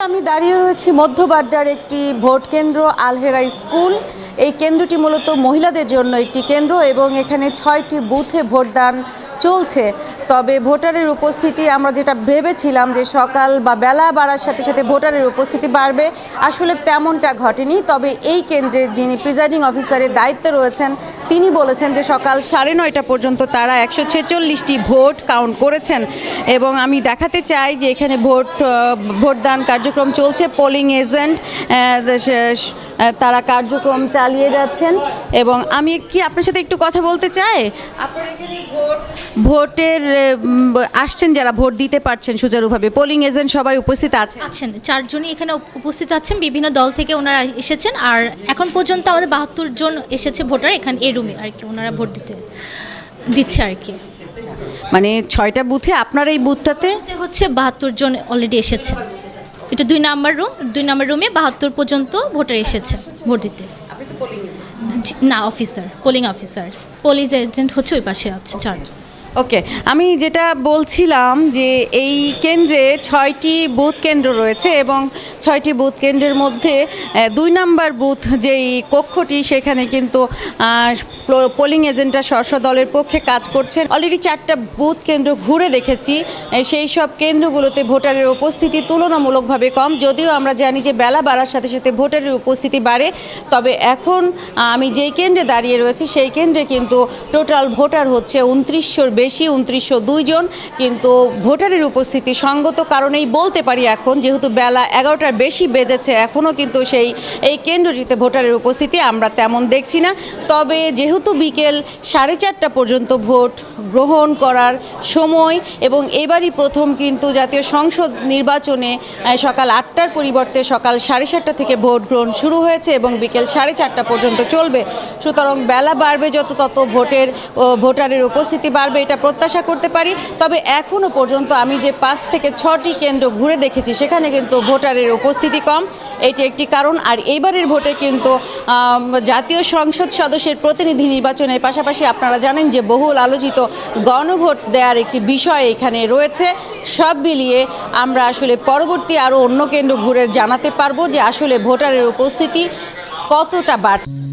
আমি দাঁড়িয়ে রয়েছি মধ্যবাড্ডার একটি ভোট কেন্দ্র আলহেরা স্কুল। এই কেন্দ্রটি মূলত মহিলাদের জন্য একটি কেন্দ্র এবং এখানে 6টি বুথে ভোটদান চলছে। তবে ভোটারের উপস্থিতি আমরা যেটা ভেবেছিলাম যে সকাল বা বেলা বাড়ার সাথে সাথে ভোটারের উপস্থিতি বাড়বে, আসলে তেমনটা ঘটেনি। তবে এই কেন্দ্রের যিনি প্রিজাইডিং অফিসারের দায়িত্বে রয়েছেন তিনি বলেছেন যে সকাল 9:30 পর্যন্ত তারা 146টি ভোট কাউন্ট করেছেন এবং আমি দেখাতে চাই যে এখানে ভোটদান কার্যক্রম চলছে। পোলিং এজেন্ট তারা কার্যক্রম চালিয়ে যাচ্ছেন এবং আমি কি আপনার সাথে একটু কথা বলতে চাই। আপনারা এখানে ভোটের আসছেন, যারা ভোট দিতে পারছেন সুচারুভাবে, পোলিং এজেন্ট সবাই উপস্থিত আছেন? 4জনই এখানে উপস্থিত আছেন, বিভিন্ন দল থেকে ওনারা এসেছেন। আর এখন পর্যন্ত আমাদের 72 জন এসেছে ভোটার এখানে এই রুমে আর কি, ওনারা ভোট দিচ্ছে আর কি। মানে 6টা বুথে, আপনার এই বুথটাতে হচ্ছে 72 জন অলরেডি এসেছে। এটা 2 নাম্বার রুমে 72 পর্যন্ত ভোটার এসেছে ভোট দিতে। না, পোলিং অফিসার, পোলিং এজেন্ট হচ্ছে ওই পাশে আছে 4। ওকে, আমি যেটা বলছিলাম যে এই কেন্দ্রে 6টি বুথ কেন্দ্র রয়েছে এবং 6টি বুথ কেন্দ্রের মধ্যে 2 নাম্বার বুথ যেই কক্ষটি, সেখানে কিন্তু পোলিং এজেন্টরা স্ব দলের পক্ষে কাজ করছেন। অলরেডি 4টা বুথ কেন্দ্র ঘুরে দেখেছি, সেই সব কেন্দ্রগুলোতে ভোটারের উপস্থিতি তুলনামূলকভাবে কম। যদিও আমরা জানি যে বেলা বাড়ার সাথে সাথে ভোটারের উপস্থিতি বাড়ে, তবে এখন আমি যেই কেন্দ্রে দাঁড়িয়ে রয়েছি সেই কেন্দ্রে কিন্তু টোটাল ভোটার হচ্ছে 2900-র বেশি, 2902 জন। কিন্তু ভোটারের উপস্থিতি সঙ্গত কারণেই বলতে পারি এখন, যেহেতু বেলা 11টার বেশি বেজেছে, এখনও কিন্তু এই কেন্দ্রটিতে ভোটারের উপস্থিতি আমরা তেমন দেখছি না। তবে যেহেতু বিকেল 4:30 পর্যন্ত ভোট গ্রহণ করার সময় এবং এবারই প্রথম কিন্তু জাতীয় সংসদ নির্বাচনে সকাল 8টার পরিবর্তে সকাল 7:30 থেকে ভোট গ্রহণ শুরু হয়েছে এবং বিকেল 4:30 পর্যন্ত চলবে। সুতরাং বেলা বাড়বে যত, তত ভোটারের উপস্থিতি বাড়বে, এটা প্রত্যাশা করতে পারি। তবে এখনও পর্যন্ত আমি যে 5 থেকে 6টি কেন্দ্র ঘুরে দেখেছি সেখানে কিন্তু ভোটারের উপস্থিতি কম, এটি একটি কারণ। আর এইবারের ভোটে কিন্তু জাতীয় সংসদ সদস্যের প্রতিনিধি নির্বাচনের পাশাপাশি আপনারা জানেন যে বহুল আলোচিত গণভোট দেওয়ার একটি বিষয় এখানে রয়েছে। সব মিলিয়ে আমরা আসলে পরবর্তী আরও অন্য কেন্দ্র ঘুরে জানাতে পারবো যে আসলে ভোটারের উপস্থিতি কতটা বাড়ছে।